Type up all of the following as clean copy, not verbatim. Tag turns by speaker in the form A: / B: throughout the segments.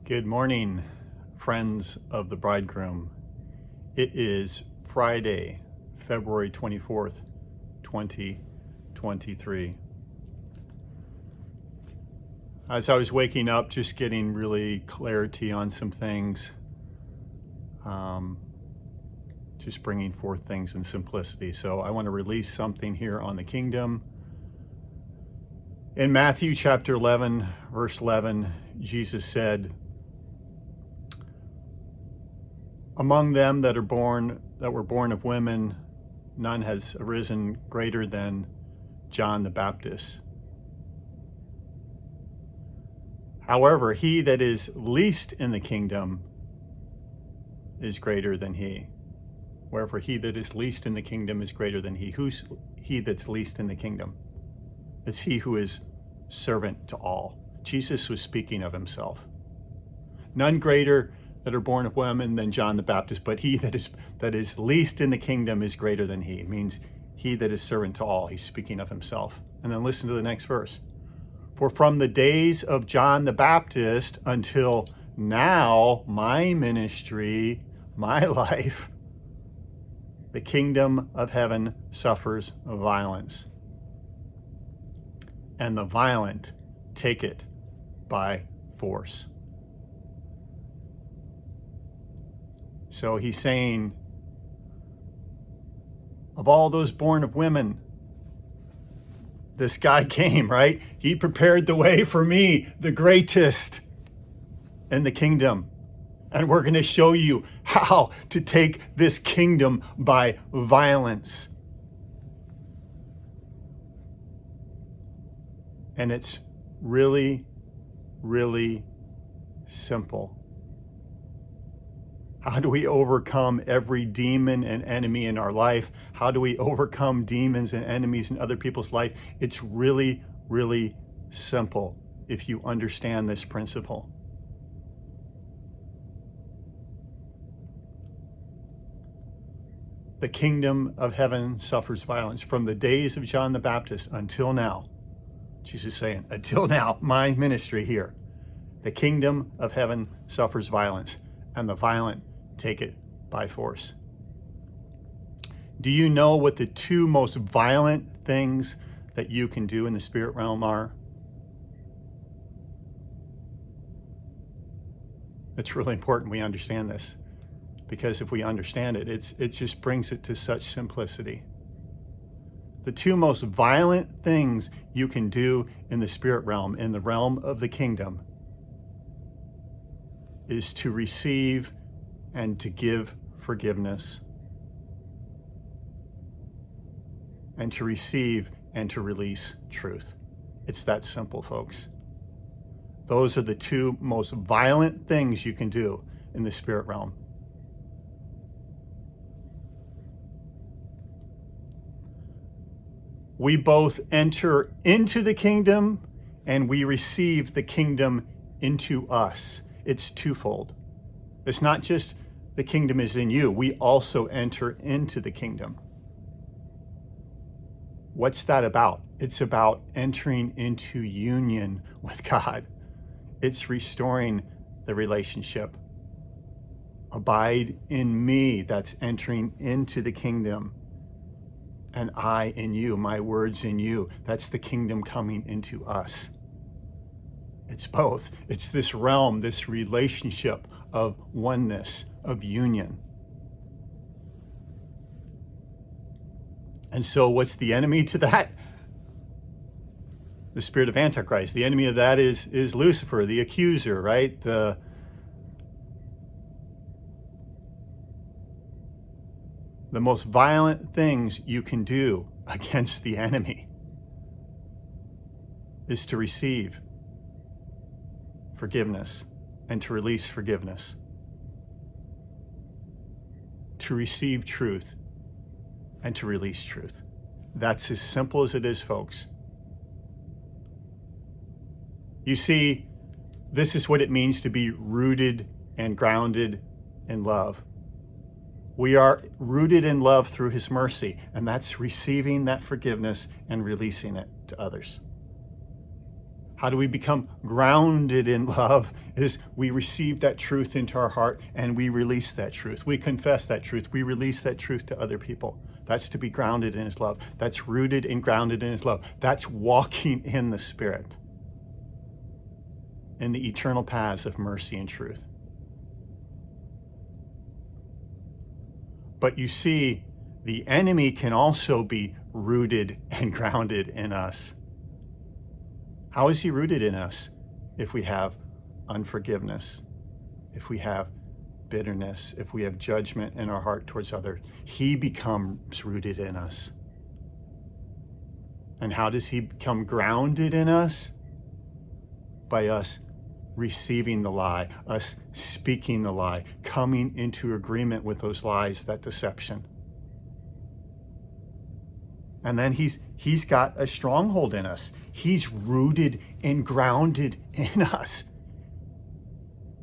A: Good morning, friends of the bridegroom. It is Friday, February 24th, 2023. As I was waking up, just getting really clarity on some things, just bringing forth things in simplicity. So I want to release something here on the kingdom. In Matthew chapter 11, verse 11, Jesus said, "Among them that were born of women, none has arisen greater than John the Baptist. However, he that is least in the kingdom is greater than he." Wherefore, he that is least in the kingdom is greater than he. Who's he that's least in the kingdom? It's he who is servant to all. Jesus was speaking of himself. None greater that are born of women than John the Baptist, but he that is least in the kingdom is greater than he. It means he that is servant to all. He's speaking of himself. And then listen to the next verse. "For from the days of John the Baptist until now, my ministry, my life, the kingdom of heaven suffers violence, and the violent take it by force." So he's saying, of all those born of women, this guy came, right? He prepared the way for me, the greatest in the kingdom. And we're going to show you how to take this kingdom by violence. And it's really, really simple. How do we overcome every demon and enemy in our life? How do we overcome demons and enemies in other people's life? It's really, really simple if you understand this principle. The kingdom of heaven suffers violence. From the days of John the Baptist until now, Jesus is saying, until now, my ministry here, the kingdom of heaven suffers violence, and the violent take it by force. Do you know what the two most violent things that you can do in the spirit realm are? It's really important we understand this, because if we understand it, it just brings it to such simplicity. The two most violent things you can do in the spirit realm, in the realm of the kingdom, is to receive and to give forgiveness, and to receive and to release truth. It's that simple, folks. Those are the two most violent things you can do in the spirit realm. We both enter into the kingdom and we receive the kingdom into us. It's twofold. It's not just the kingdom is in you. We also enter into the kingdom. What's that about? It's about entering into union with God. It's restoring the relationship. Abide in me. That's entering into the kingdom. And I in you, my words in you. That's the kingdom coming into us. It's both. It's this realm, this relationship of oneness, of union. And so what's the enemy to that? The spirit of Antichrist. The enemy of that is Lucifer, the accuser, right? The most violent things you can do against the enemy is to receive forgiveness and to release forgiveness. To receive truth and to release truth. That's as simple as it is, folks. You see, this is what it means to be rooted and grounded in love. We are rooted in love through his mercy, and that's receiving that forgiveness and releasing it to others. How do we become grounded in love? Is we receive that truth into our heart and we release that truth. We confess that truth. We release that truth to other people. That's to be grounded in his love. That's rooted and grounded in his love. That's walking in the Spirit, in the eternal paths of mercy and truth. But you see, the enemy can also be rooted and grounded in us. How is he rooted in us? If we have unforgiveness, if we have bitterness, if we have judgment in our heart towards others, he becomes rooted in us. And how does he become grounded in us? By us receiving the lie, us speaking the lie, coming into agreement with those lies, that deception. And then he's got a stronghold in us. He's rooted and grounded in us.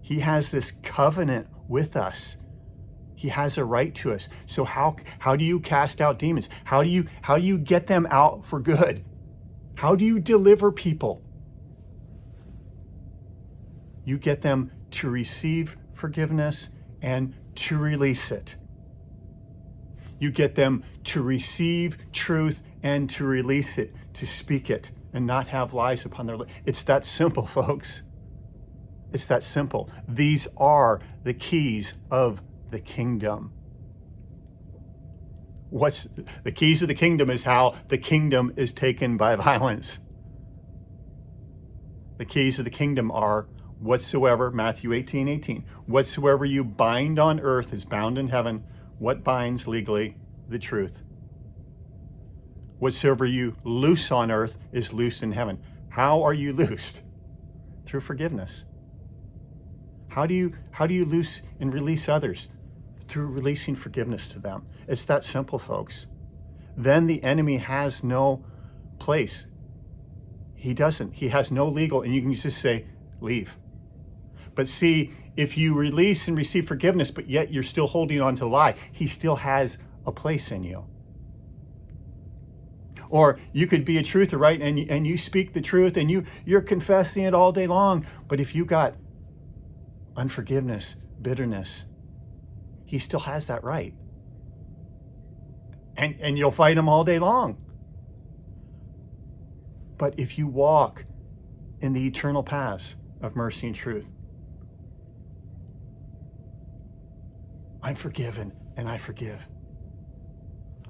A: He has this covenant with us. He has a right to us. So how do you cast out demons? How do you get them out for good? How do you deliver people? You get them to receive forgiveness and to release it. You get them to receive truth and to release it, to speak it, and not have lies upon their lips. It's that simple, folks. It's that simple. These are the keys of the kingdom. What's the keys of the kingdom is how the kingdom is taken by violence. The keys of the kingdom are whatsoever, Matthew 18:18, whatsoever you bind on earth is bound in heaven. What binds legally? The truth. Whatsoever you loose on earth is loosed in heaven. How are you loosed? Through forgiveness. How do you loose and release others? Through releasing forgiveness to them. It's that simple, folks. Then the enemy has no place. He doesn't. He has no legal, and you can just say, leave. But see, if you release and receive forgiveness, but yet you're still holding on to the lie, he still has a place in you. Or you could be a truther, right? And you speak the truth and you're confessing it all day long. But if you got unforgiveness, bitterness, he still has that right. And you'll fight him all day long. But if you walk in the eternal paths of mercy and truth, I'm forgiven and I forgive.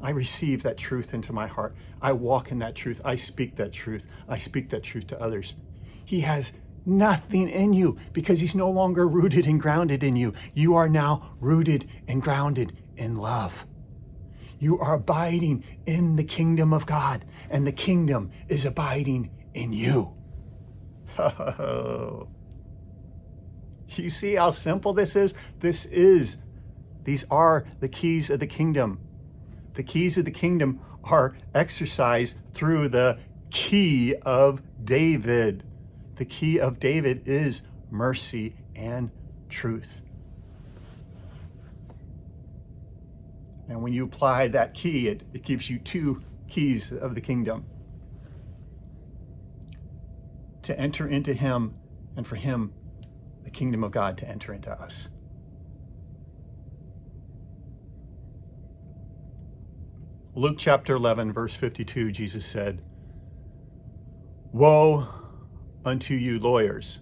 A: I receive that truth into my heart. I walk in that truth. I speak that truth. I speak that truth to others. He has nothing in you because he's no longer rooted and grounded in you. You are now rooted and grounded in love. You are abiding in the kingdom of God, and the kingdom is abiding in you. You see how simple this is? These are the keys of the kingdom. The keys of the kingdom are exercised through the key of David. The key of David is mercy and truth. And when you apply that key, it gives you two keys of the kingdom. To enter into him, and for him, the kingdom of God to enter into us. Luke chapter 11, verse 52, Jesus said, "Woe unto you lawyers,"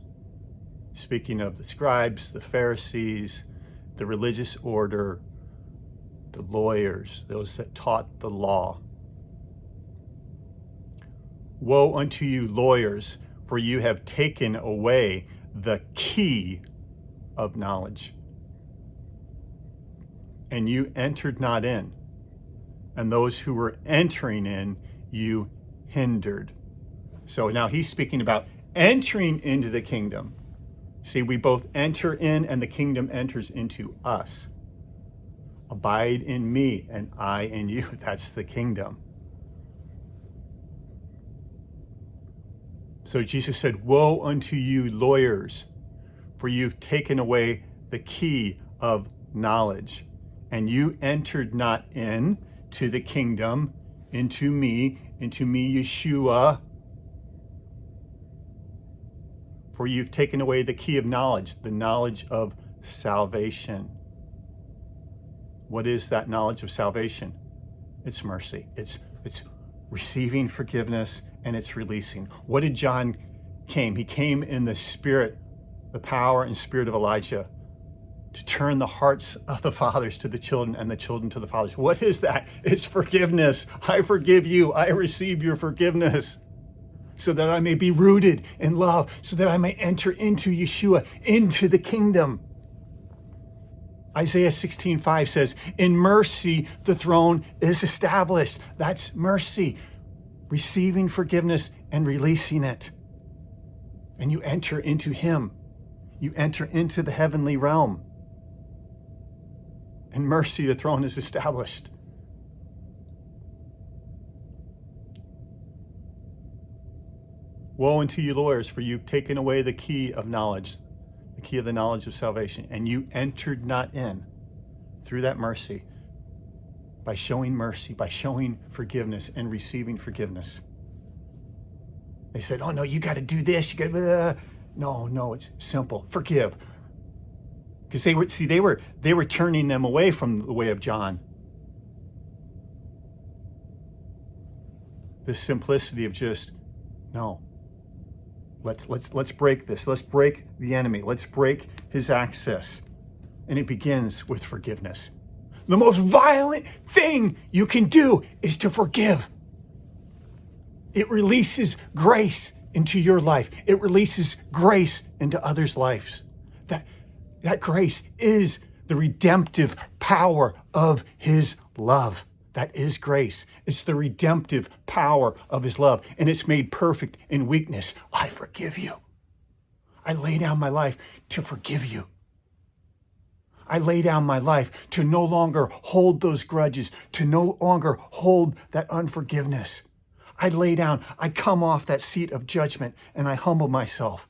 A: speaking of the scribes, the Pharisees, the religious order, the lawyers, those that taught the law. "Woe unto you lawyers, for you have taken away the key of knowledge, and you entered not in. And those who were entering in, you hindered." So now he's speaking about entering into the kingdom. See, we both enter in and the kingdom enters into us. Abide in me and I in you. That's the kingdom. So Jesus said, "Woe unto you lawyers, for you've taken away the key of knowledge, and you entered not in to the kingdom, into me, Yeshua. for you've taken away the key of knowledge, the knowledge of salvation. What is that knowledge of salvation? It's mercy. It's receiving forgiveness, and it's releasing. What did John came? He came in the spirit, the power and spirit of Elijah, to turn the hearts of the fathers to the children and the children to the fathers. What is that? It's forgiveness. I forgive you. I receive your forgiveness so that I may be rooted in love, so that I may enter into Yeshua, into the kingdom. Isaiah 16:5 says, in mercy, the throne is established. That's mercy, receiving forgiveness and releasing it. And you enter into him. You enter into the heavenly realm. In mercy, the throne is established. Woe unto you, lawyers, for you've taken away the key of knowledge, the key of the knowledge of salvation, and you entered not in through that mercy, by showing mercy, by showing forgiveness and receiving forgiveness. They said, oh no, you got to do this. You got to, no, it's simple. Forgive. Because they were turning them away from the way of John. This simplicity of just, no. Let's break this. Let's break the enemy. Let's break his access. And it begins with forgiveness. The most violent thing you can do is to forgive. It releases grace into your life. It releases grace into others' lives. That grace is the redemptive power of his love. That is grace. It's the redemptive power of his love. And it's made perfect in weakness. I forgive you. I lay down my life to forgive you. I lay down my life to no longer hold those grudges, to no longer hold that unforgiveness. I lay down, I come off that seat of judgment, and I humble myself.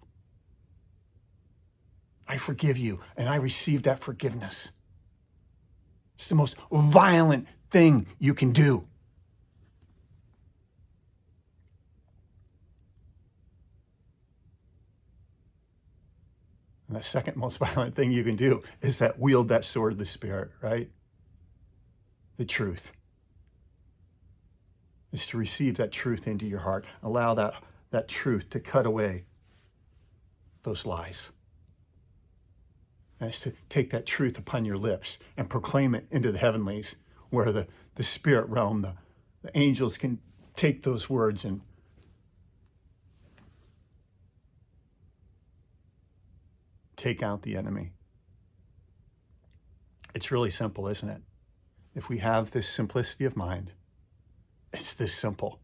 A: I forgive you, and I receive that forgiveness. It's the most violent thing you can do. And the second most violent thing you can do is wield that sword of the Spirit, right? The truth. Is to receive that truth into your heart. Allow that truth to cut away those lies. And it's to take that truth upon your lips and proclaim it into the heavenlies, where the spirit realm, the angels can take those words and take out the enemy. It's really simple, isn't it? If we have this simplicity of mind, it's this simple.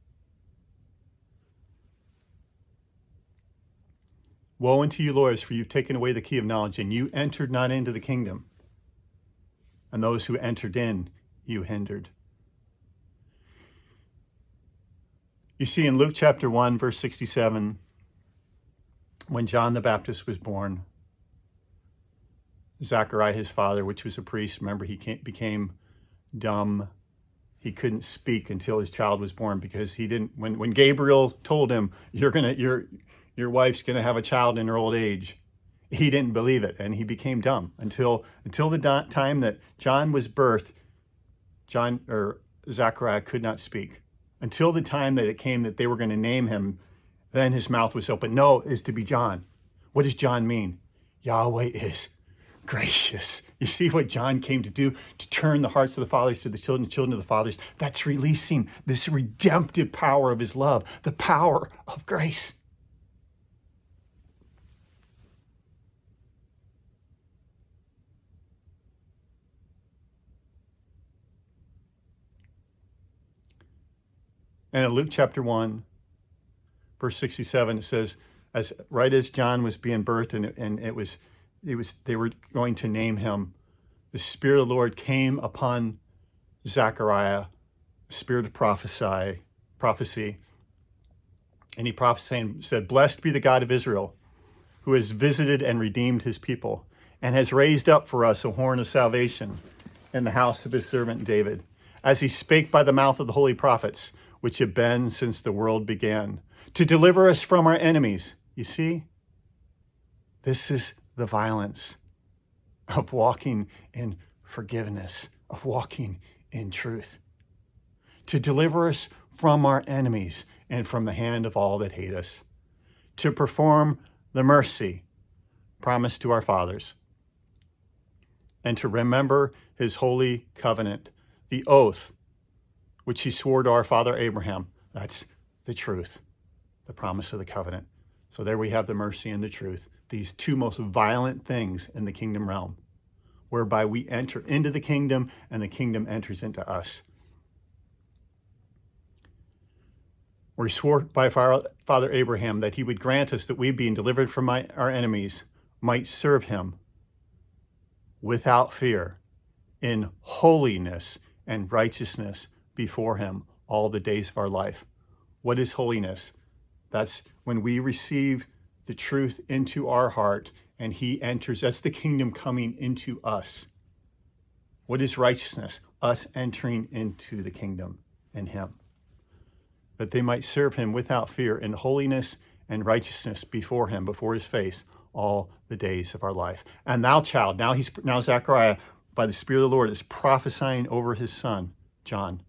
A: Woe unto you, lawyers, for you've taken away the key of knowledge, and you entered not into the kingdom. And those who entered in, you hindered. You see in Luke chapter 1, verse 67, when John the Baptist was born, Zachariah, his father, which was a priest, remember, he became dumb. He couldn't speak until his child was born, because he didn't. When Gabriel told him, your wife's gonna have a child in her old age, he didn't believe it, and he became dumb until the time that John was birthed. Zachariah could not speak until the time that it came that they were going to name him. Then his mouth was open. No, is to be John. What does John mean? Yahweh is gracious. You see what John came to do? To turn the hearts of the fathers to the children to the fathers. That's releasing this redemptive power of his love, the power of grace. And in Luke chapter 1, verse 67, it says, right as John was being birthed, and they were going to name him, the Spirit of the Lord came upon Zechariah, the spirit of prophecy, and he prophesied and said, blessed be the God of Israel, who has visited and redeemed his people, and has raised up for us a horn of salvation in the house of his servant David, as he spake by the mouth of the holy prophets, which have been since the world began, to deliver us from our enemies. You see? This is the violence of walking in forgiveness, of walking in truth, to deliver us from our enemies and from the hand of all that hate us, to perform the mercy promised to our fathers, and to remember his holy covenant, the oath which he swore to our father Abraham. That's the truth, the promise of the covenant. So there we have the mercy and the truth, these two most violent things in the kingdom realm, whereby we enter into the kingdom and the kingdom enters into us. Where he swore by Father Abraham that he would grant us that we, being delivered from our enemies, might serve him without fear, in holiness and righteousness before him all the days of our life. What is holiness? That's when we receive the truth into our heart and he enters. That's the kingdom coming into us. What is righteousness? Us entering into the kingdom in him, that they might serve him without fear in holiness and righteousness before him, before his face, all the days of our life. And thou, child, now Zechariah, by the Spirit of the Lord, is prophesying over his son, John.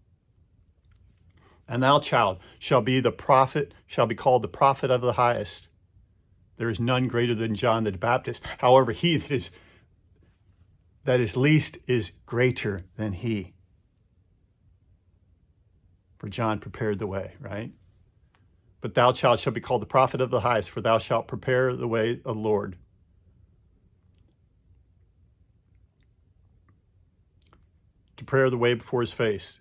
A: And thou, child, shall be called the prophet of the highest. There is none greater than John the Baptist. However, he that is least is greater than he. For John prepared the way, right? But thou, child, shalt be called the prophet of the highest, for thou shalt prepare the way of the Lord. To prepare the way before his face.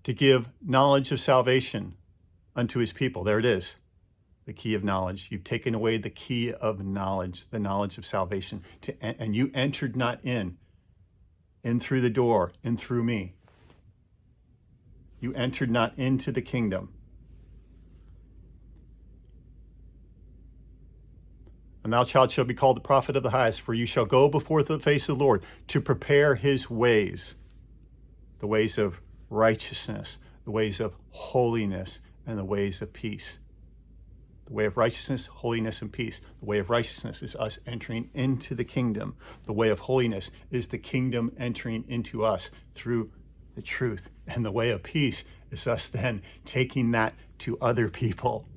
A: To give knowledge of salvation unto his people. There it is, the key of knowledge. You've taken away the key of knowledge, the knowledge of salvation. And you entered not in through the door, in through me. You entered not into the kingdom. And thou, child, shalt be called the prophet of the highest, for you shall go before the face of the Lord to prepare his ways, the ways of righteousness, the ways of holiness, and the ways of peace. The way of righteousness, holiness, and peace. The way of righteousness is us entering into the kingdom. The way of holiness is the kingdom entering into us through the truth. And the way of peace is us then taking that to other people.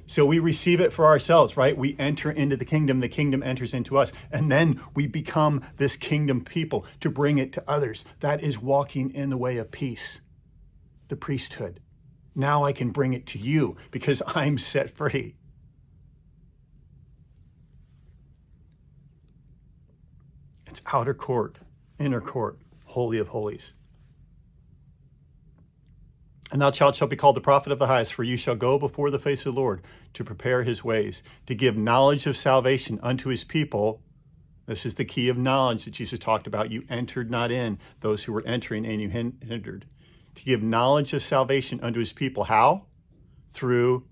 A: So we receive it for ourselves, right? We enter into the kingdom enters into us. And then we become this kingdom people to bring it to others. That is walking in the way of peace, the priesthood. Now I can bring it to you because I'm set free. It's outer court, inner court, holy of holies. And thou, child, shalt be called the prophet of the highest, for you shall go before the face of the Lord to prepare his ways, to give knowledge of salvation unto his people. This is the key of knowledge that Jesus talked about. You entered not in, those who were entering, and you hindered. To give knowledge of salvation unto his people. How? Through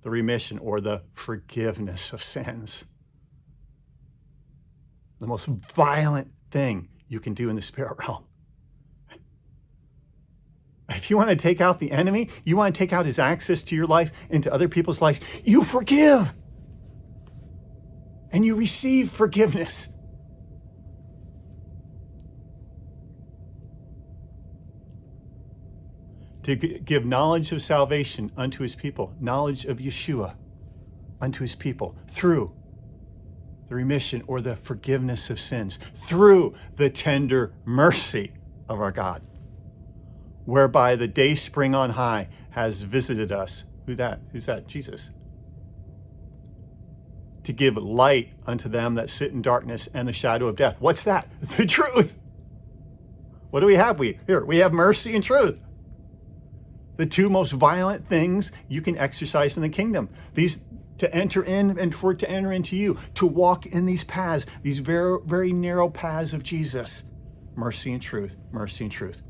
A: the remission or the forgiveness of sins. The most violent thing you can do in the spirit realm. If you want to take out the enemy, you want to take out his access to your life and to other people's lives, you forgive. And you receive forgiveness. To give knowledge of salvation unto his people, knowledge of Yeshua unto his people, through the remission or the forgiveness of sins, through the tender mercy of our God, whereby the day spring on high has visited us. Who's that? Jesus. To give light unto them that sit in darkness and the shadow of death. What's that? The truth. What do we have? We have mercy and truth. The two most violent things you can exercise in the kingdom. These to enter in and for it to enter into you, to walk in these paths, these very, very narrow paths of Jesus. Mercy and truth, mercy and truth.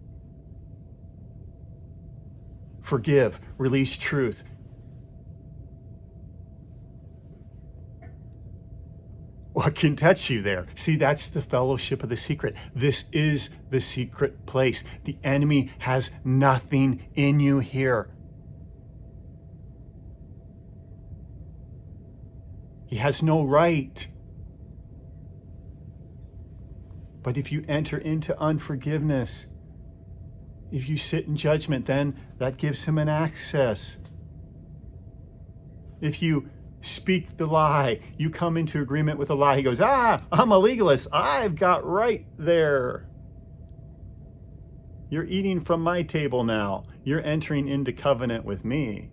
A: Forgive, release truth. What can touch you there? See, that's the fellowship of the secret. This is the secret place. The enemy has nothing in you here. He He has no right. But if you enter into unforgiveness, if you sit in judgment, then that gives him an access. If you speak the lie, you come into agreement with a lie. He goes, I'm a legalist. I've got right there. You're eating from my table now. You're entering into covenant with me.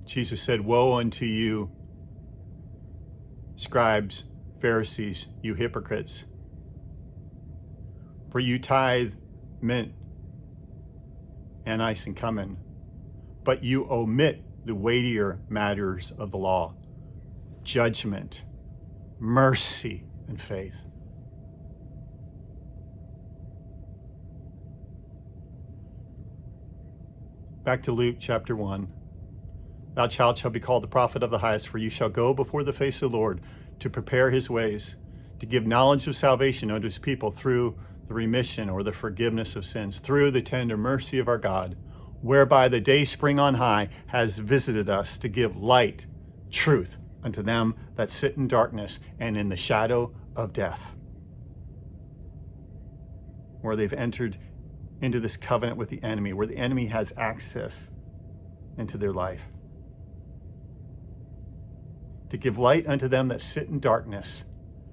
A: Jesus said, woe unto you, scribes, Pharisees, you hypocrites. For you tithe mint, anise, and cumin, but you omit the weightier matters of the law, judgment, mercy, and faith. Back to Luke chapter 1. Thou child shalt be called the prophet of the highest, for you shall go before the face of the Lord to prepare his ways, to give knowledge of salvation unto his people through the remission or the forgiveness of sins, through the tender mercy of our God, whereby the day spring on high has visited us to give light, truth unto them that sit in darkness and in the shadow of death, where they've entered into this covenant with the enemy, where the enemy has access into their life. To give light unto them that sit in darkness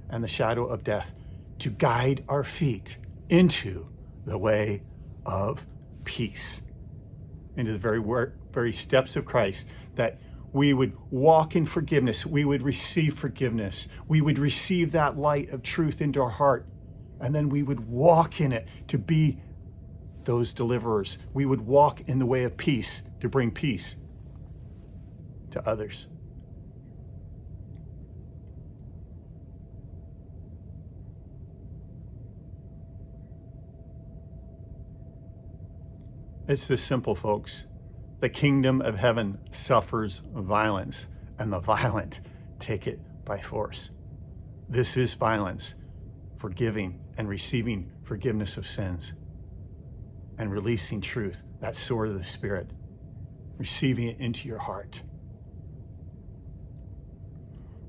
A: and the shadow of death, to guide our feet into the way of peace, into the very steps of Christ, that we would walk in forgiveness, we would receive forgiveness, we would receive that light of truth into our heart, and then we would walk in it to be those deliverers. We would walk in the way of peace to bring peace to others. It's this simple, folks. The kingdom of heaven suffers violence, and the violent take it by force. This is violence, forgiving and receiving forgiveness of sins, and releasing truth, that sword of the Spirit, receiving it into your heart.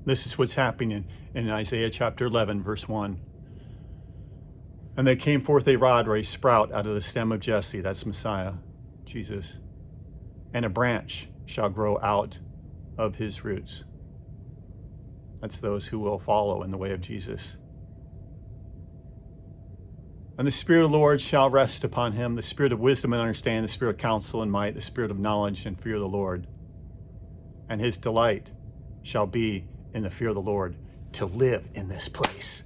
A: This is what's happening in Isaiah chapter 11, verse 1. And there came forth a rod or a sprout out of the stem of Jesse, that's Messiah, Jesus, and a branch shall grow out of his roots. That's those who will follow in the way of Jesus. And the Spirit of the Lord shall rest upon him, the Spirit of wisdom and understanding, the Spirit of counsel and might, the Spirit of knowledge and fear of the Lord. And his delight shall be in the fear of the Lord, to live in this place.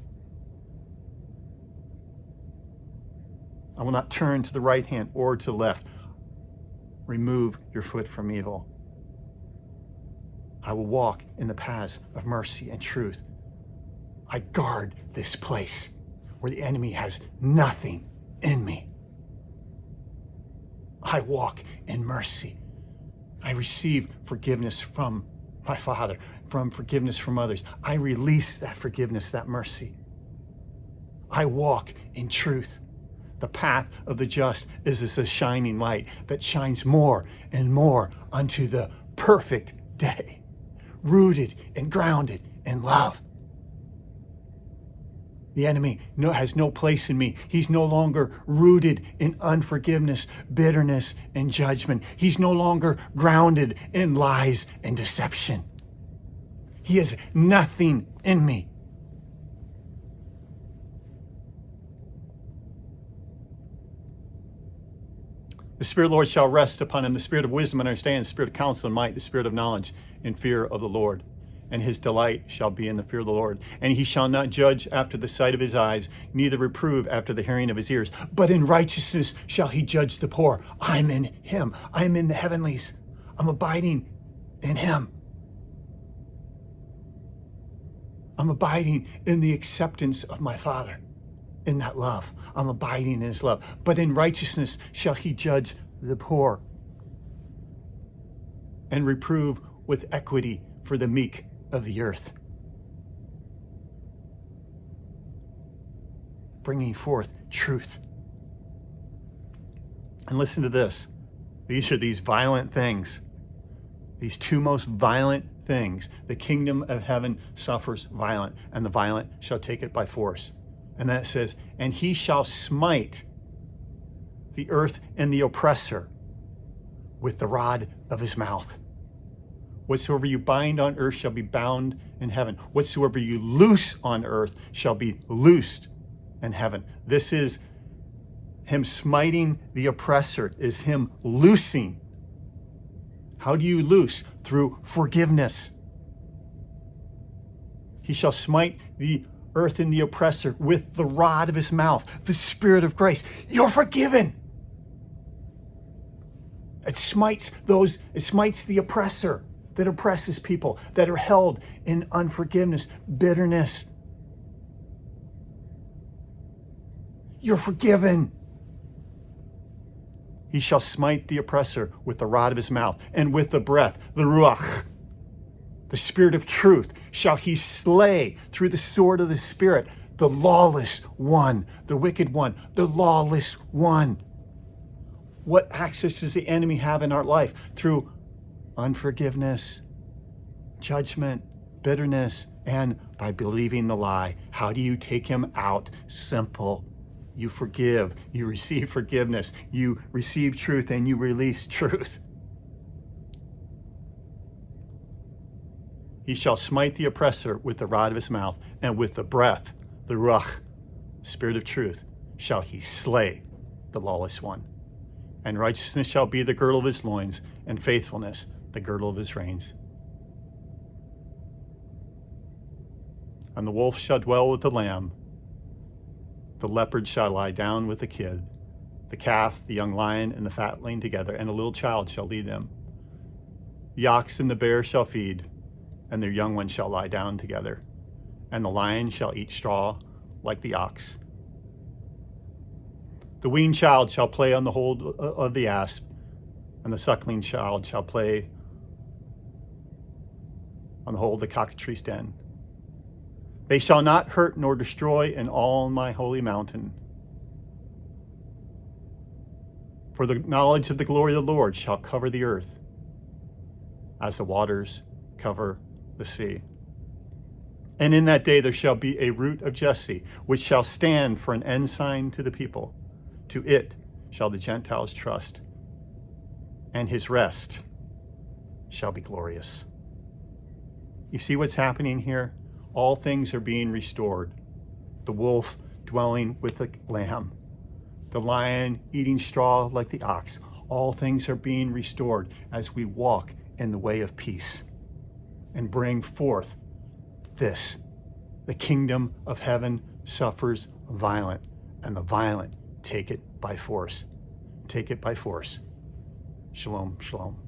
A: I will not turn to the right hand or to the left. Remove your foot from evil. I will walk in the paths of mercy and truth. I guard this place where the enemy has nothing in me. I walk in mercy. I receive forgiveness from my Father, from forgiveness from others. I release that forgiveness, that mercy. I walk in truth. The path of the just is as a shining light that shines more and more unto the perfect day, rooted and grounded in love. The enemy has no place in me. He's no longer rooted in unforgiveness, bitterness, and judgment. He's no longer grounded in lies and deception. He has nothing in me. The Spirit of the Lord shall rest upon him, the Spirit of wisdom and understanding, the Spirit of counsel and might, the Spirit of knowledge and fear of the Lord. And his delight shall be in the fear of the Lord. And he shall not judge after the sight of his eyes, neither reprove after the hearing of his ears. But in righteousness shall he judge the poor. I'm in him. I'm in the heavenlies. I'm abiding in him. I'm abiding in the acceptance of my Father, in that love. I'm abiding in his love. But in righteousness shall he judge the poor and reprove with equity for the meek of the earth. bringing forth truth. And listen to this. These are these violent things. These two most violent things. The kingdom of heaven suffers violent, and the violent shall take it by force. And then it says, and he shall smite the earth and the oppressor with the rod of his mouth. Whatsoever you bind on earth shall be bound in heaven. Whatsoever you loose on earth shall be loosed in heaven. This is him smiting the oppressor, is him loosing. How do you loose? Through forgiveness. He shall smite the earth and the oppressor with the rod of his mouth, the Spirit of grace. You're forgiven. It smites the oppressor that oppresses people, that are held in unforgiveness, bitterness. You're forgiven. He shall smite the oppressor with the rod of his mouth, and with the breath, the ruach, the Spirit of truth, shall he slay through the sword of the Spirit, the lawless one, the wicked one, the lawless one. What access does the enemy have in our life? Through unforgiveness, judgment, bitterness, and by believing the lie. How do you take him out? Simple. You forgive, you receive forgiveness, you receive truth, and you release truth. He shall smite the oppressor with the rod of his mouth, and with the breath, the ruach, Spirit of truth, shall he slay the lawless one. And righteousness shall be the girdle of his loins, and faithfulness the girdle of his reins. And the wolf shall dwell with the lamb. The leopard shall lie down with the kid. The calf, the young lion, and the fatling together, and a little child shall lead them. The ox and the bear shall feed, and their young ones shall lie down together. And the lion shall eat straw like the ox. The weaned child shall play on the hold of the asp, and the suckling child shall play on the hold of the cockatrice's den. They shall not hurt nor destroy in all my holy mountain. For the knowledge of the glory of the Lord shall cover the earth, as the waters cover the sea. And in that day there shall be a root of Jesse, which shall stand for an ensign to the people. To it shall the Gentiles trust, and his rest shall be glorious. You see what's happening here? All things are being restored. The wolf dwelling with the lamb, the lion eating straw like the ox. All things are being restored as we walk in the way of peace and bring forth this. The kingdom of heaven suffers violent, and the violent take it by force. Take it by force. Shalom, shalom.